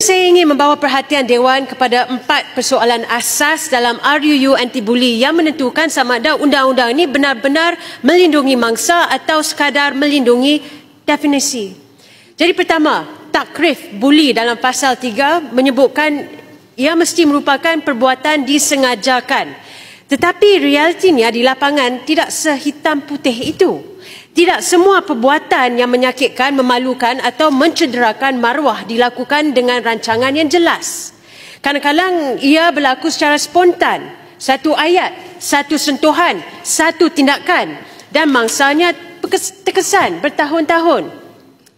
saya ingin membawa perhatian Dewan kepada 4 persoalan asas dalam RUU Anti-Bully yang menentukan sama ada undang-undang ini benar-benar melindungi mangsa atau sekadar melindungi definisi. Jadi pertama, takrif buli dalam pasal 3 menyebutkan ia mesti merupakan perbuatan disengajakan. Tetapi realitinya di lapangan tidak sehitam putih itu. Tidak semua perbuatan yang menyakitkan, memalukan atau mencederakan maruah dilakukan dengan rancangan yang jelas. Kadang-kadang ia berlaku secara spontan. Satu ayat, satu sentuhan, satu tindakan dan mangsanya terkesan bertahun-tahun.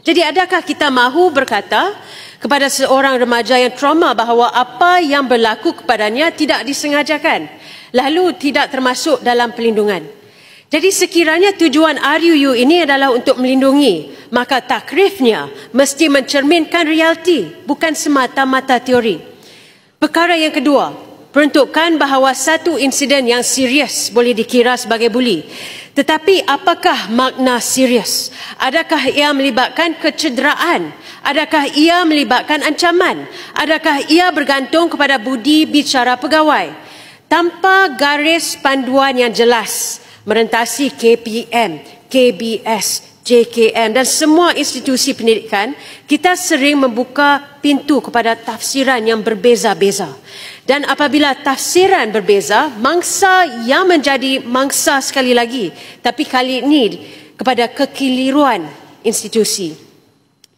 Jadi adakah kita mahu berkata kepada seorang remaja yang trauma bahawa apa yang berlaku kepadanya tidak disengajakan, lalu tidak termasuk dalam perlindungan? Jadi sekiranya tujuan RUU ini adalah untuk melindungi, maka takrifnya mesti mencerminkan realiti, bukan semata-mata teori. Perkara yang kedua, peruntukan bahawa satu insiden yang serius boleh dikira sebagai buli. Tetapi apakah makna serius? Adakah ia melibatkan kecederaan? Adakah ia melibatkan ancaman? Adakah ia bergantung kepada budi bicara pegawai? Tanpa garis panduan yang jelas, merentasi KPM, KBS, JKM dan semua institusi pendidikan, kita sering membuka pintu kepada tafsiran yang berbeza-beza. Dan apabila tafsiran berbeza, mangsa yang menjadi mangsa sekali lagi, tapi kali ini kepada kekeliruan institusi.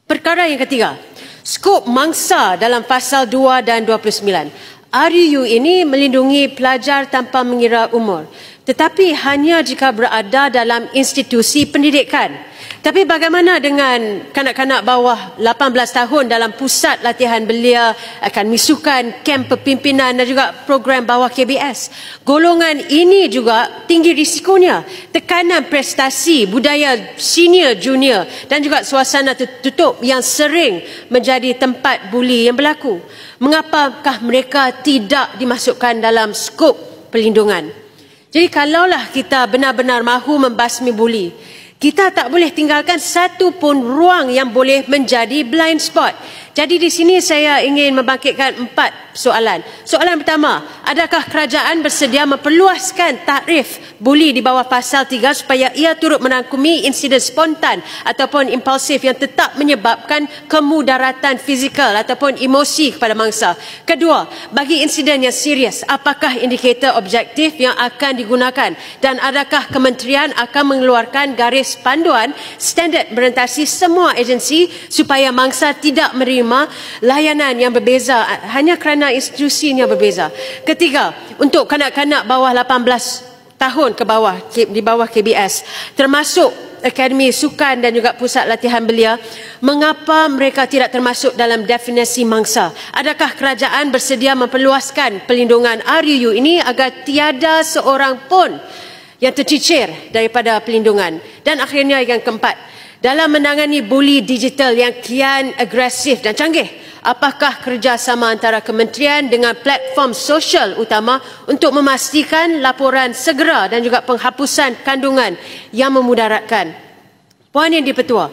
Perkara yang ketiga, skop mangsa dalam pasal 2 dan 29. RUU ini melindungi pelajar tanpa mengira umur, tetapi hanya jika berada dalam institusi pendidikan. Tapi bagaimana dengan kanak-kanak bawah 18 tahun dalam pusat latihan belia, akan misukan, kamp pepimpinan dan juga program bawah KBS? Golongan ini juga tinggi risikonya. Tekanan prestasi, budaya senior junior dan juga suasana tertutup yang sering menjadi tempat buli yang berlaku. Mengapakah mereka tidak dimasukkan dalam skop perlindungan? Jadi kalaulah kita benar-benar mahu membasmi buli, kita tak boleh tinggalkan satu pun ruang yang boleh menjadi blind spot. Jadi di sini saya ingin membangkitkan 4 soalan. Soalan pertama, adakah kerajaan bersedia memperluaskan takrif buli di bawah pasal 3 supaya ia turut merangkumi insiden spontan ataupun impulsif yang tetap menyebabkan kemudaratan fizikal ataupun emosi kepada mangsa? Kedua, bagi insiden yang serius, apakah indikator objektif yang akan digunakan dan adakah kementerian akan mengeluarkan garis panduan standard merentasi semua agensi supaya mangsa tidak menerima layanan yang berbeza hanya kerana institusinya berbeza? Ketiga, untuk kanak-kanak bawah 18 tahun ke bawah, di bawah KBS, termasuk Akademi Sukan dan juga Pusat Latihan Belia, mengapa mereka tidak termasuk dalam definisi mangsa? Adakah kerajaan bersedia memperluaskan perlindungan RUU ini agar tiada seorang pun yang tercicir daripada perlindungan? Dan akhirnya yang keempat, dalam menangani buli digital yang kian agresif dan canggih, apakah kerjasama antara kementerian dengan platform sosial utama untuk memastikan laporan segera dan juga penghapusan kandungan yang memudaratkan? Puan Yang di-Pertua,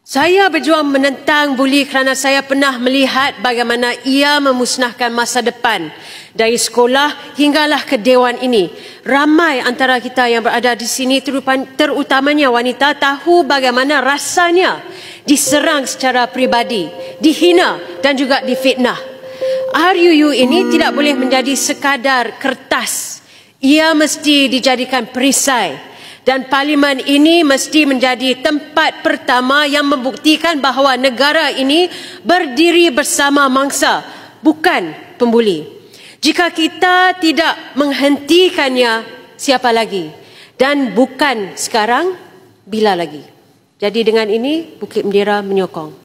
saya berjuang menentang buli kerana saya pernah melihat bagaimana ia memusnahkan masa depan dari sekolah hinggalah ke Dewan ini. Ramai antara kita yang berada di sini, terutamanya wanita, tahu bagaimana rasanya diserang secara peribadi, dihina dan juga difitnah. RUU ini tidak boleh menjadi sekadar kertas. Ia mesti dijadikan perisai. Dan parlimen ini mesti menjadi tempat pertama yang membuktikan bahawa negara ini berdiri bersama mangsa, bukan pembuli. Jika kita tidak menghentikannya, siapa lagi? Dan bukan sekarang, bila lagi? Jadi dengan ini, Bukit Bendera menyokong.